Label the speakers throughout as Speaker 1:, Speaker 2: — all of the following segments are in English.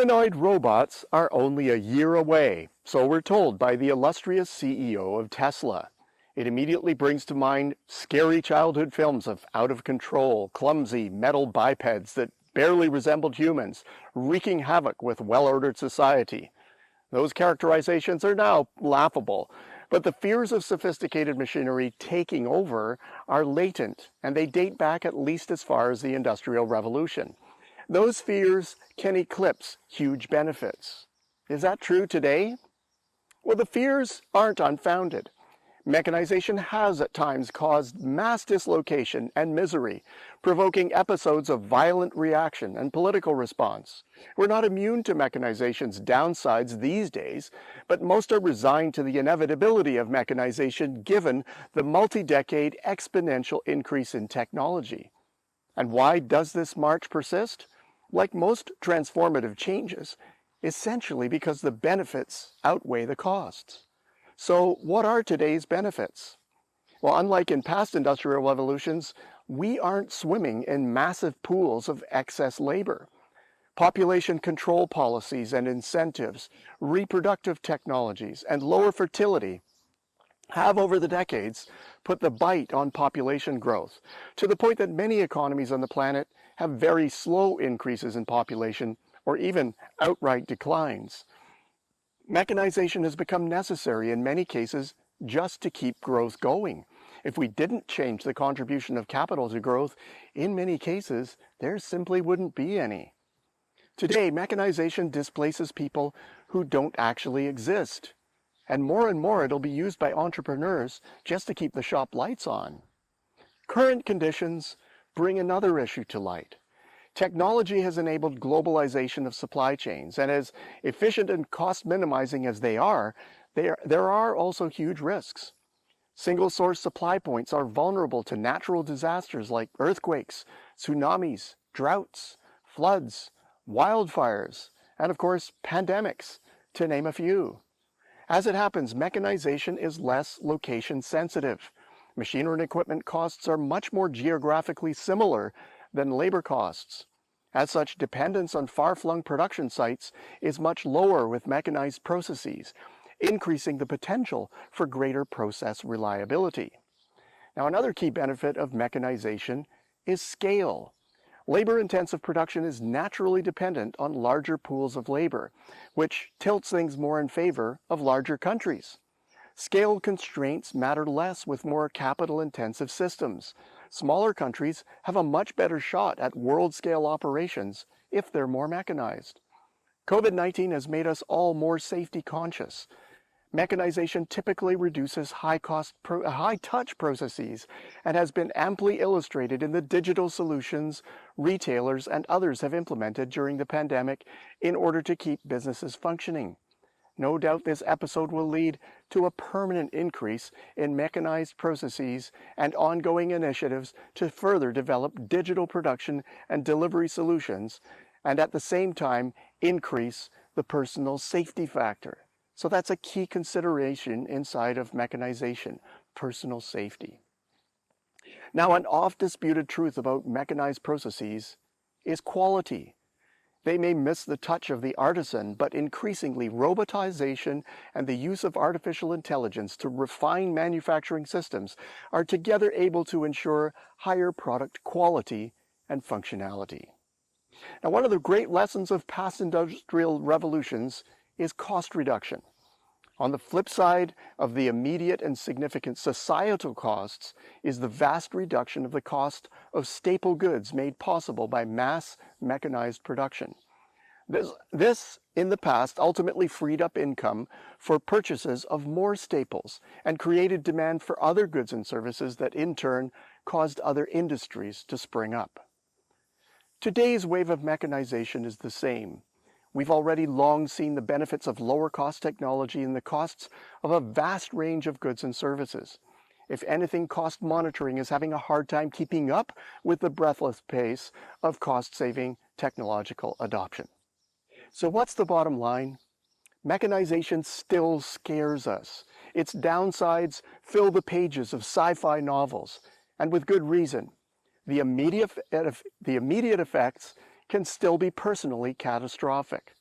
Speaker 1: Humanoid robots are only a year away, so we're told by the illustrious CEO of Tesla. It immediately brings to mind scary childhood films of out-of-control, clumsy metal bipeds that barely resembled humans, wreaking havoc with well-ordered society. Those characterizations are now laughable, but the fears of sophisticated machinery taking over are latent, and they date back at least as far as the Industrial Revolution. Those fears can eclipse huge benefits. Is that true today? Well, the fears aren't unfounded. Mechanization has at times caused mass dislocation and misery, provoking episodes of violent reaction and political response. We're not immune to mechanization's downsides these days, but most are resigned to the inevitability of mechanization given the multi-decade exponential increase in technology. And why does this march persist? Like most transformative changes, essentially because the benefits outweigh the costs. So what are today's benefits? Well, unlike in past industrial revolutions, we aren't swimming in massive pools of excess labor. Population control policies and incentives, reproductive technologies, and lower fertility have over the decades put the bite on population growth, to the point that many economies on the planet have very slow increases in population or even outright declines. Mechanization has become necessary in many cases just to keep growth going. If we didn't change the contribution of capital to growth, in many cases, there simply wouldn't be any. Today, mechanization displaces people who don't actually exist. And more it'll be used by entrepreneurs just to keep the shop lights on. Current conditions bring another issue to light. Technology has enabled globalization of supply chains, and as efficient and cost-minimizing as they are, there are also huge risks. Single-source supply points are vulnerable to natural disasters like earthquakes, tsunamis, droughts, floods, wildfires, and of course, pandemics, to name a few. As it happens, mechanization is less location-sensitive. Machinery and equipment costs are much more geographically similar than labor costs. As such, dependence on far-flung production sites is much lower with mechanized processes, increasing the potential for greater process reliability. Now, another key benefit of mechanization is scale. Labor-intensive production is naturally dependent on larger pools of labor, which tilts things more in favor of larger countries. Scale constraints matter less with more capital-intensive systems. Smaller countries have a much better shot at world-scale operations if they're more mechanized. COVID-19 has made us all more safety conscious. Mechanization typically reduces high-touch processes and has been amply illustrated in the digital solutions retailers and others have implemented during the pandemic in order to keep businesses functioning. No doubt this episode will lead to a permanent increase in mechanized processes and ongoing initiatives to further develop digital production and delivery solutions, and at the same time increase the personal safety factor. So that's a key consideration inside of mechanization, personal safety. Now, an oft-disputed truth about mechanized processes is quality. They may miss the touch of the artisan, but increasingly robotization and the use of artificial intelligence to refine manufacturing systems are together able to ensure higher product quality and functionality. Now, one of the great lessons of past industrial revolutions is cost reduction. On the flip side of the immediate and significant societal costs is the vast reduction of the cost of staple goods made possible by mass mechanized production. This, in the past, ultimately freed up income for purchases of more staples and created demand for other goods and services that in turn caused other industries to spring up. Today's wave of mechanization is the same. We've already long seen the benefits of lower cost technology in the costs of a vast range of goods and services. If anything, cost monitoring is having a hard time keeping up with the breathless pace of cost-saving technological adoption. So what's the bottom line? Mechanization still scares us. Its downsides fill the pages of sci-fi novels, and with good reason. The immediate effects can still be personally catastrophic.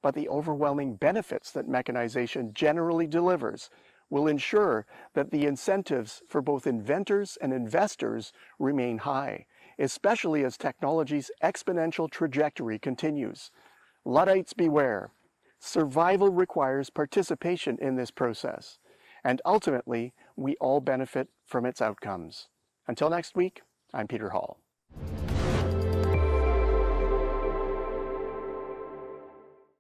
Speaker 1: but the overwhelming benefits that mechanization generally delivers will ensure that the incentives for both inventors and investors remain high, especially as technology's exponential trajectory continues. Luddites beware. Survival requires participation in this process, and ultimately, we all benefit from its outcomes. Until next week, I'm Peter Hall.